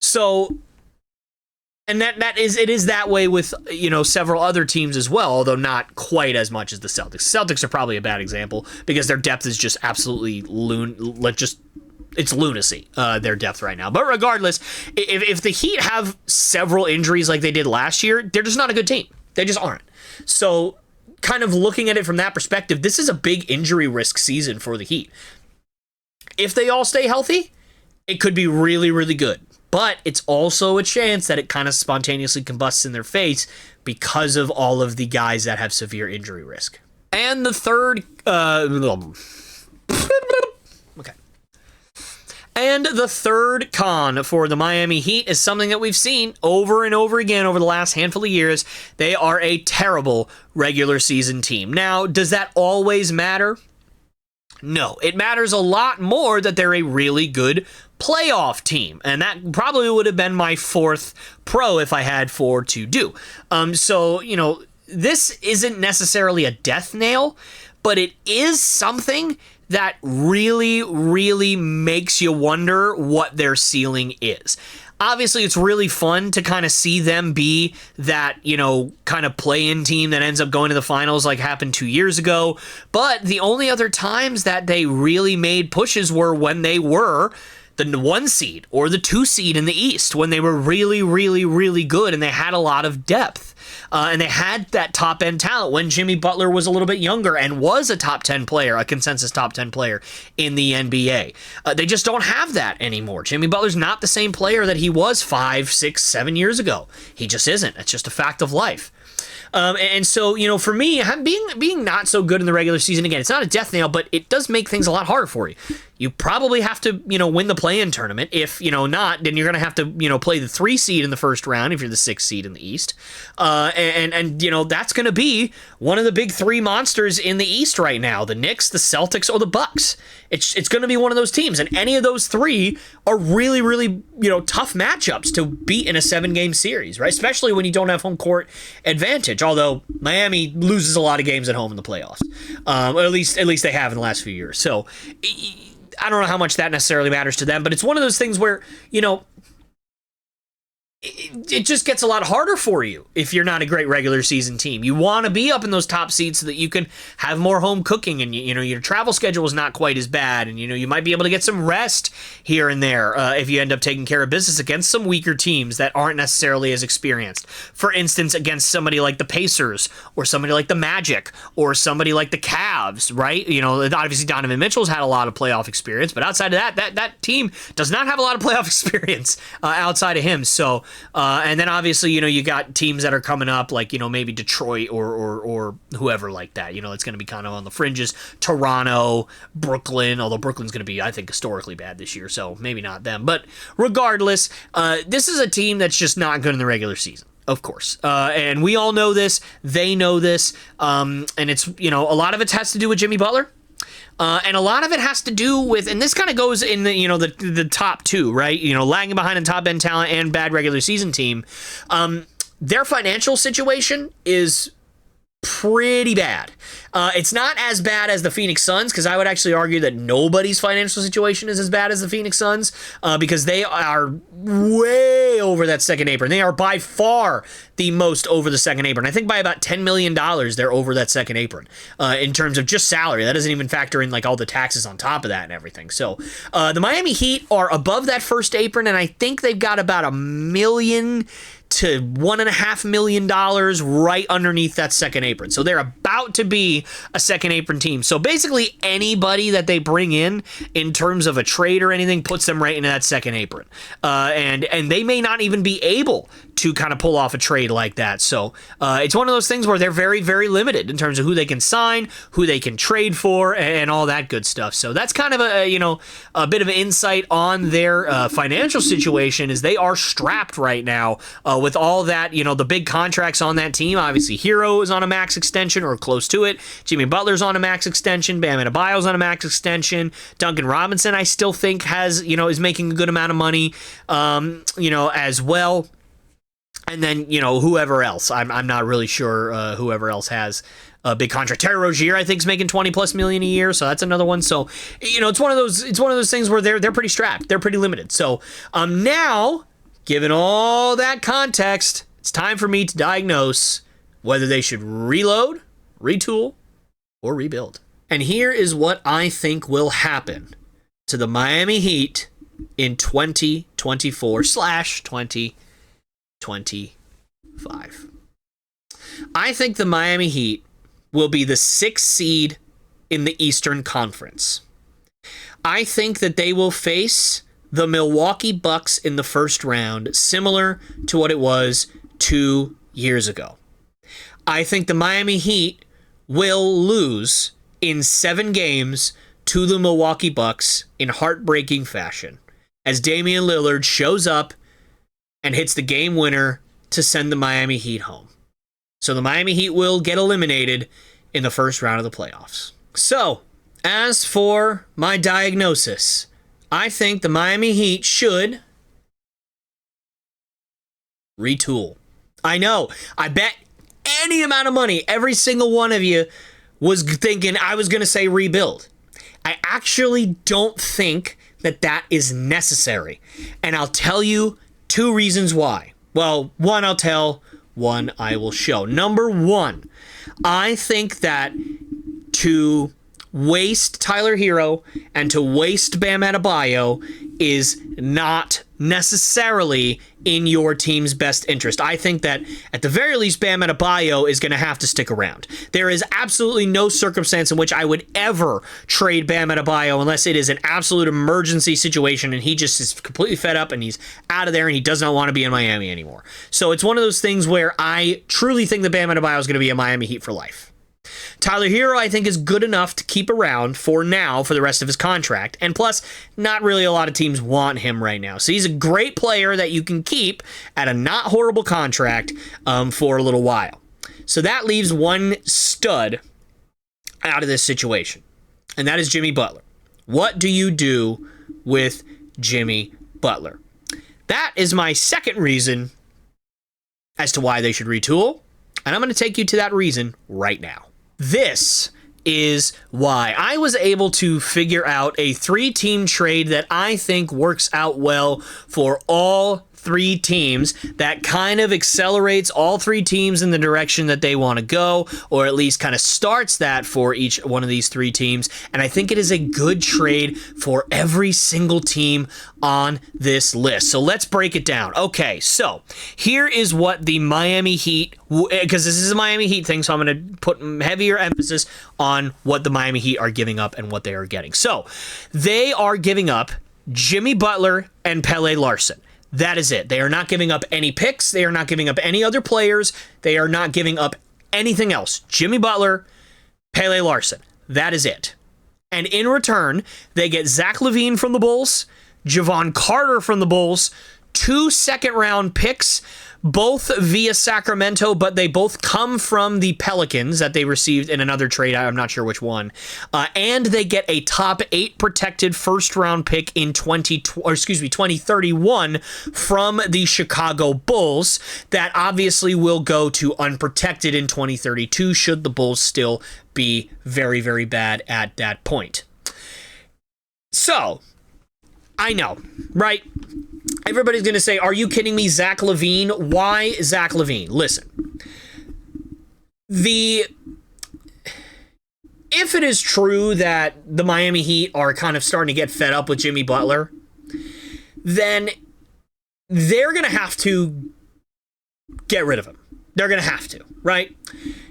Speaker 1: So, and it is that way with, several other teams as well, although not quite as much as the Celtics. Celtics are probably a bad example because their depth is just absolutely it's lunacy, their depth right now. But regardless, if the Heat have several injuries like they did last year, they're just not a good team. They just aren't. So, kind of looking at it from that perspective, this is a big injury risk season for the Heat. If they all stay healthy, it could be really, really good. But it's also a chance that it kind of spontaneously combusts in their face because of all of the guys that have severe injury risk. And the third... okay. And the third con for the Miami Heat is something that we've seen over and over again over the last handful of years. They are a terrible regular season team. Now, does that always matter? No, it matters a lot more that they're a really good playoff team. And that probably would have been my fourth pro if I had four to do. So, this isn't necessarily a death nail, but it is something that really, really makes you wonder what their ceiling is. Obviously, it's really fun to kind of see them be that, kind of play-in team that ends up going to the finals like happened 2 years ago. But the only other times that they really made pushes were when they were the 1 seed or the 2 seed in the East, when they were really, really, really good and they had a lot of depth. And they had that top-end talent when Jimmy Butler was a little bit younger and was a top 10 player, a consensus top 10 player in the NBA. They just don't have that anymore. Jimmy Butler's not the same player that he was 5, 6, 7 years ago. He just isn't. It's just a fact of life. And so, for me, being not so good in the regular season, again, it's not a death nail, but it does make things a lot harder for you. You probably have to, win the play-in tournament. If, not, then you're going to have to, play the 3 seed in the first round if you're the 6 seed in the East. And that's going to be one of the big 3 monsters in the East right now, the Knicks, the Celtics, or the Bucks. It's going to be one of those teams, and any of those 3 are really, really, tough matchups to beat in a 7-game series, right? Especially when you don't have home court advantage, although Miami loses a lot of games at home in the playoffs. Or at least they have in the last few years. So I don't know how much that necessarily matters to them, but it's one of those things where, it just gets a lot harder for you if you're not a great regular season team. You want to be up in those top seeds so that you can have more home cooking, and your travel schedule is not quite as bad, and you might be able to get some rest here and there if you end up taking care of business against some weaker teams that aren't necessarily as experienced. For instance, against somebody like the Pacers or somebody like the Magic or somebody like the Cavs, right? Obviously Donovan Mitchell's had a lot of playoff experience, but outside of that team does not have a lot of playoff experience outside of him. So and then obviously, you got teams that are coming up like, maybe Detroit or whoever like that. It's going to be kind of on the fringes. Toronto, Brooklyn, although Brooklyn's going to be, I think, historically bad this year, so maybe not them. But regardless, this is a team that's just not good in the regular season. Of course. And we all know this. They know this. And it's, a lot of it has to do with Jimmy Butler. And a lot of it has to do with, and this kind of goes in the, the top 2, right? Lagging behind in top end talent and bad regular season team. Their financial situation is pretty bad. It's not as bad as the Phoenix Suns, because I would actually argue that nobody's financial situation is as bad as the Phoenix Suns, because they are way over that second apron. They are by far the most over the second apron. I think by about $10 million they're over that second apron in terms of just salary. That doesn't even factor in like all the taxes on top of that and everything. So the Miami Heat are above that first apron, and I think they've got about $1 million to $1.5 million right underneath that second apron. So they're about to be a second apron team. So basically anybody that they bring in terms of a trade or anything puts them right into that second apron. And they may not even be able to kind of pull off a trade like that. So it's one of those things where they're very, very limited in terms of who they can sign, who they can trade for, and all that good stuff. So that's kind of a bit of an insight on their financial situation, is they are strapped right now with all that, the big contracts on that team. Obviously, Hero is on a max extension or close to it. Jimmy Butler's on a max extension. Bam Adebayo's on a max extension. Duncan Robinson, I still think is making a good amount of money, as well. And then, whoever else. I'm not really sure whoever else has a big contract. Terry Rozier, I think, is making $20+ million a year, so that's another one. So, it's one of those things where they're pretty strapped. They're pretty limited. So, now, given all that context, it's time for me to diagnose whether they should reload, retool, or rebuild. And here is what I think will happen to the Miami Heat in 2024/2025. I think the Miami Heat will be the 6th seed in the Eastern Conference. I think that they will face the Milwaukee Bucks in the first round, similar to what it was 2 years ago. I think the Miami Heat will lose in 7 games to the Milwaukee Bucks in heartbreaking fashion, as Damian Lillard shows up and hits the game winner to send the Miami Heat home. So the Miami Heat will get eliminated in the first round of the playoffs. So, as for my diagnosis, I think the Miami Heat should retool. I know, I bet any amount of money, every single one of you was thinking I was going to say rebuild. I actually don't think that is necessary. And I'll tell you 2 reasons why. Well, one I'll tell, one I will show. Number 1, I think that to waste Tyler Hero and to waste Bam Adebayo is not necessarily in your team's best interest. I think that at the very least, Bam Adebayo is going to have to stick around. There is absolutely no circumstance in which I would ever trade Bam Adebayo unless it is an absolute emergency situation and he just is completely fed up and he's out of there and he does not want to be in Miami anymore. So it's one of those things where I truly think that Bam Adebayo is going to be a Miami Heat for life. Tyler Hero, I think, is good enough to keep around for now for the rest of his contract. And plus, not really a lot of teams want him right now. So he's a great player that you can keep at a not horrible contract for a little while. So that leaves one stud out of this situation, and that is Jimmy Butler. What do you do with Jimmy Butler? That is my second reason as to why they should retool, and I'm going to take you to that reason right now. This is why I was able to figure out a 3-team trade that I think works out well for all 3 teams, that kind of accelerates all 3 teams in the direction that they want to go, or at least kind of starts that for each one of these 3 teams. And I think it is a good trade for every single team on this list. So let's break it down. Okay, so here is what the Miami Heat, because this is a Miami Heat thing, so I'm going to put heavier emphasis on what the Miami Heat are giving up and what they are getting. So they are giving up Jimmy Butler and Pele Larson. That is it. They are not giving up any picks. They are not giving up any other players. They are not giving up anything else. Jimmy Butler, Pele Larson. That is it. And in return, they get Zach LaVine from the Bulls, Javon Carter from the Bulls, 2 second-round picks, both via Sacramento, but they both come from the Pelicans that they received in another trade. I'm not sure which one. And they get a top 8 protected first-round pick in 2031 from the Chicago Bulls that obviously will go to unprotected in 2032 should the Bulls still be very, very bad at that point. So, I know, right? Everybody's going to say, are you kidding me, Zach LaVine? Why Zach LaVine? Listen, if it is true that the Miami Heat are kind of starting to get fed up with Jimmy Butler, then they're going to have to get rid of him. They're going to have to, right?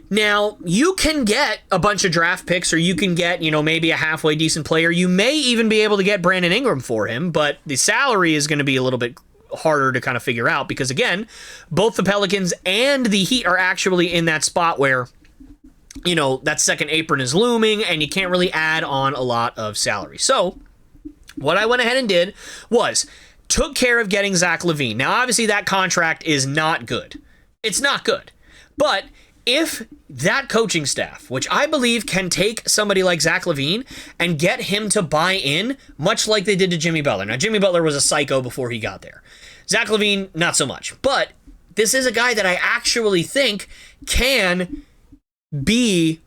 Speaker 1: Now, you can get a bunch of draft picks, or you can get, maybe a halfway decent player. You may even be able to get Brandon Ingram for him, but the salary is going to be a little bit harder to kind of figure out because, again, both the Pelicans and the Heat are actually in that spot where, that second apron is looming and you can't really add on a lot of salary. So, what I went ahead and did was took care of getting Zach LaVine. Now, obviously, that contract is not good. It's not good. But if that coaching staff, which I believe can take somebody like Zach LaVine and get him to buy in, much like they did to Jimmy Butler. Now, Jimmy Butler was a psycho before he got there. Zach LaVine, not so much. But this is a guy that I actually think can be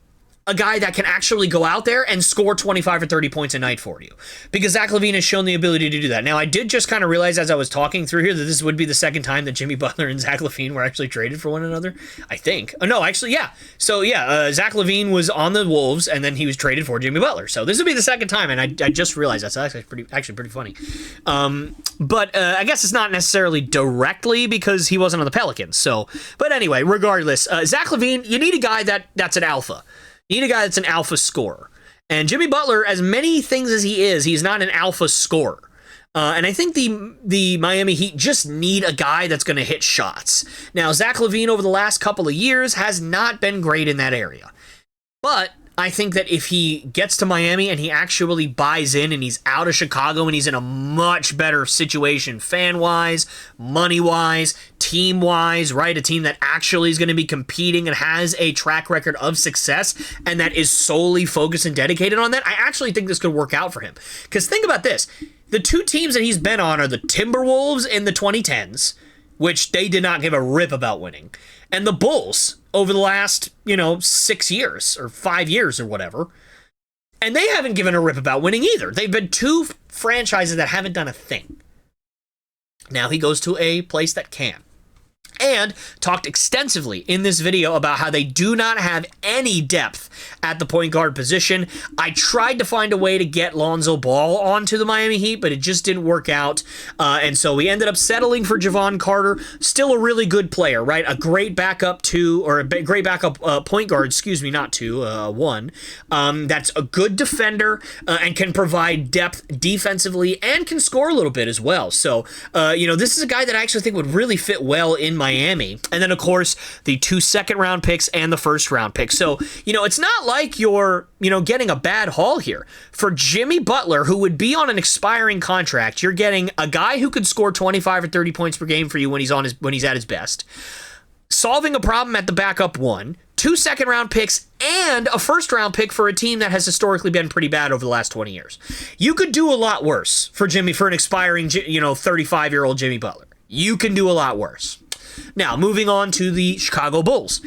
Speaker 1: a guy that can actually go out there and score 25 or 30 points a night for you. Because Zach LaVine has shown the ability to do that. Now, I did just kind of realize as I was talking through here that this would be the second time that Jimmy Butler and Zach LaVine were actually traded for one another. I think. Oh, no, actually, yeah. So, yeah, Zach LaVine was on the Wolves, and then he was traded for Jimmy Butler. So this would be the second time, and I just realized that's actually pretty funny. But I guess it's not necessarily directly because he wasn't on the Pelicans. So, but anyway, regardless, Zach LaVine, you need a guy that's an alpha. You need a guy that's an alpha scorer. And Jimmy Butler, as many things as he is, he's not an alpha scorer. And I think the Miami Heat just need a guy that's going to hit shots. Now, Zach LaVine over the last couple of years has not been great in that area. But I think that if he gets to Miami and he actually buys in and he's out of Chicago and he's in a much better situation fan-wise, money-wise, team-wise, right? A team that actually is going to be competing and has a track record of success and that is solely focused and dedicated on that, I actually think this could work out for him. Because think about this. The two teams that he's been on are the Timberwolves in the 2010s, which they did not give a rip about winning, and the Bulls over the last, 6 years or 5 years or whatever. And they haven't given a rip about winning either. They've been two franchises that haven't done a thing. Now he goes to a place that can. And talked extensively in this video about how they do not have any depth at the point guard position. I tried to find a way to get Lonzo Ball onto the Miami Heat, but it just didn't work out. And so we ended up settling for Javon Carter. Still a really good player, right? A great backup great backup point guard, one. That's a good defender and can provide depth defensively and can score a little bit as well. So, this is a guy that I actually think would really fit well in Miami. And then, of course, the 2 second-round picks and the first-round pick. So, it's not like you're, getting a bad haul here. For Jimmy Butler, who would be on an expiring contract, you're getting a guy who could score 25 or 30 points per game for you when he's at his best. Solving a problem at the backup one, 2 second-round picks, and a first-round pick for a team that has historically been pretty bad over the last 20 years. You could do a lot worse for an expiring, 35-year-old Jimmy Butler. You can do a lot worse. Now, moving on to the Chicago Bulls.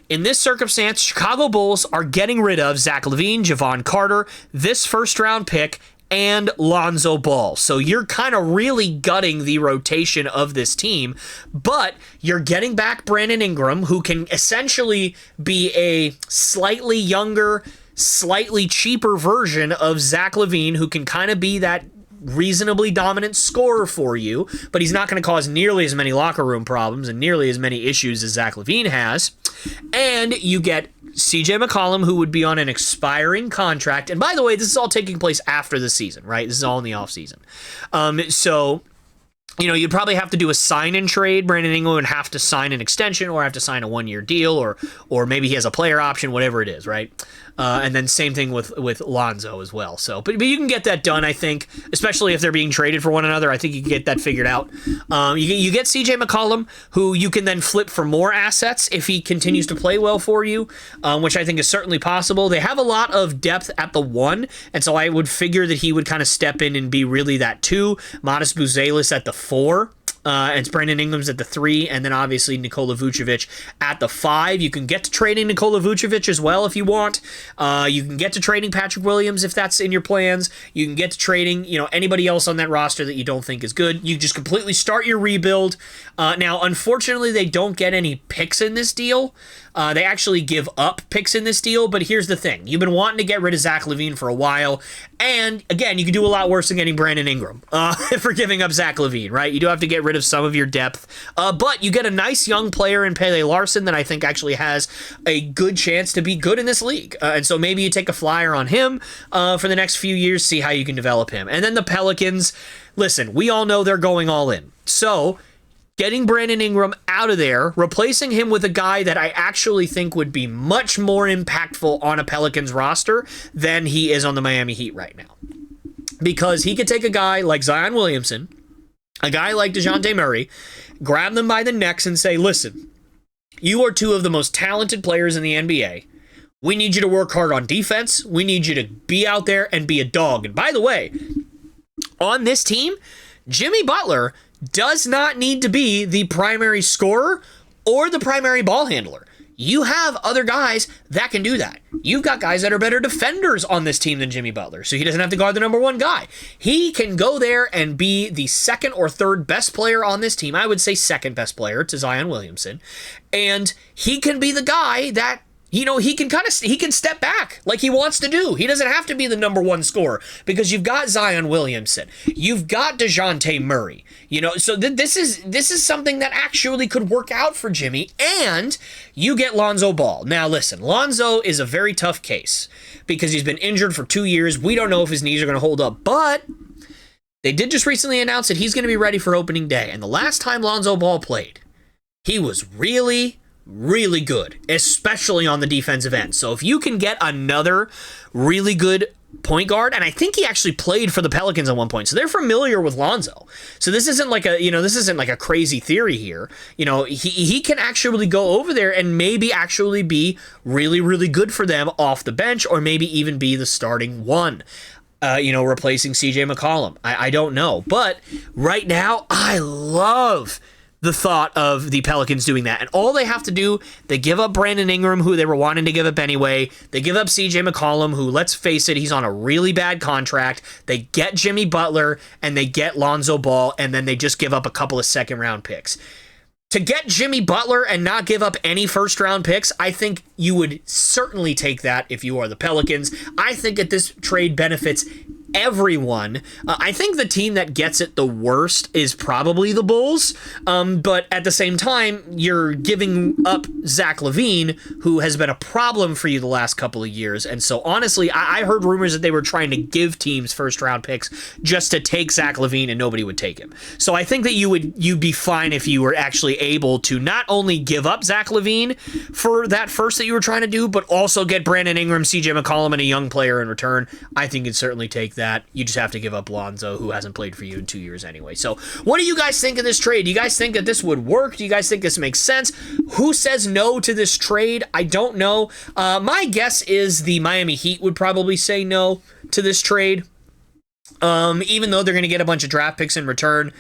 Speaker 1: In this circumstance, Chicago Bulls are getting rid of Zach LaVine, Javon Carter, this first-round pick, and Lonzo Ball. So you're kind of really gutting the rotation of this team, but you're getting back Brandon Ingram, who can essentially be a slightly younger, slightly cheaper version of Zach LaVine, who can kind of be that reasonably dominant scorer for you, but he's not going to cause nearly as many locker room problems and nearly as many issues as Zach LaVine has. And you get CJ McCollum, who would be on an expiring contract. And by the way, this is all taking place after the season, right? This is all in the offseason. So, you'd probably have to do a sign-and trade. Brandon Ingram would have to sign an extension or have to sign a 1-year deal, or maybe he has a player option, whatever it is, right? And then same thing with Lonzo as well. So, but you can get that done, I think, especially if they're being traded for one another. I think you can get that figured out. You get CJ McCollum, who you can then flip for more assets if he continues to play well for you, which I think is certainly possible. They have a lot of depth at the 1, and so I would figure that he would kind of step in and be really that 2. Modest Buzelis at the 4. And it's Brandon Ingram's at the 3, and then obviously Nikola Vucevic at the 5. You can get to trading Nikola Vucevic as well if you want. You can get to trading Patrick Williams if that's in your plans. You can get to trading, anybody else on that roster that you don't think is good. You just completely start your rebuild. Now, unfortunately, they don't get any picks in this deal. They actually give up picks in this deal, but here's the thing. You've been wanting to get rid of Zach LaVine for a while, and again, you can do a lot worse than getting Brandon Ingram for giving up Zach LaVine, right? You do have to get rid of some of your depth, but you get a nice young player in Pele Larson that I think actually has a good chance to be good in this league, and so maybe you take a flyer on him for the next few years, see how you can develop him. And then the Pelicans, listen, we all know they're going all in, so getting Brandon Ingram out of there, replacing him with a guy that I actually think would be much more impactful on a Pelicans roster than he is on the Miami Heat right now. Because he could take a guy like Zion Williamson, a guy like DeJounte Murray, grab them by the necks and say, listen, you are 2 of the most talented players in the NBA. We need you to work hard on defense. We need you to be out there and be a dog. And by the way, on this team, Jimmy Butler does not need to be the primary scorer or the primary ball handler. You have other guys that can do that. You've got guys that are better defenders on this team than Jimmy Butler, so he doesn't have to guard the number 1 guy. He can go there and be the 2nd or 3rd best player on this team. I would say 2nd best player to Zion Williamson. And he can be the guy that he can step back like he wants to do. He doesn't have to be the number 1 scorer because you've got Zion Williamson. You've got DeJounte Murray. So this is something that actually could work out for Jimmy, and you get Lonzo Ball. Now listen, Lonzo is a very tough case because he's been injured for 2 years. We don't know if his knees are going to hold up, but they did just recently announce that he's going to be ready for opening day. And the last time Lonzo Ball played, he was really good, especially on the defensive end. So if you can get another really good point guard, and I think he actually played for the Pelicans at one point, so they're familiar with Lonzo. So this isn't like a crazy theory here. He can actually go over there and maybe actually be really good for them off the bench, or maybe even be the starting 1. Replacing CJ McCollum. I don't know, but right now I love the thought of the Pelicans doing that. And all they have to do, they give up Brandon Ingram, who they were wanting to give up anyway. They give up CJ McCollum, who, let's face it, he's on a really bad contract. They get Jimmy Butler, and they get Lonzo Ball, and then they just give up a couple of 2nd-round picks. To get Jimmy Butler and not give up any 1st-round picks, I think you would certainly take that if you are the Pelicans. I think that this trade benefits everyone. I think the team that gets it the worst is probably the Bulls, but at the same time, you're giving up Zach LaVine, who has been a problem for you the last couple of years, and so honestly, I heard rumors that they were trying to give teams 1st-round picks just to take Zach LaVine, and nobody would take him. So I think that you'd be fine if you were actually able to not only give up Zach LaVine for that first that you were trying to do, but also get Brandon Ingram, CJ McCollum, and a young player in return. I think you'd certainly take that. You just have to give up Lonzo, who hasn't played for you in 2 years anyway. So what do you guys think of this trade? Do you guys think that this would work? Do you guys think this makes sense? Who says no to this trade? I don't know. My guess is the Miami Heat would probably say no to this trade, even though they're going to get a bunch of draft picks in return.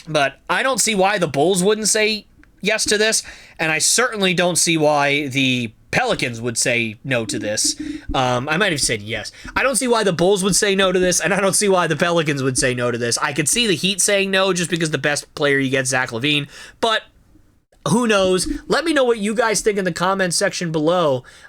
Speaker 1: But I don't see why the Bulls wouldn't say yes to this, and I certainly don't see why the Pelicans would say no to this. I might have said yes. I don't see why the Bulls would say no to this, and I don't see why the Pelicans would say no to this. I could see the Heat saying no just because the best player you get is Zach LaVine, but who knows? Let me know what you guys think in the comments section below.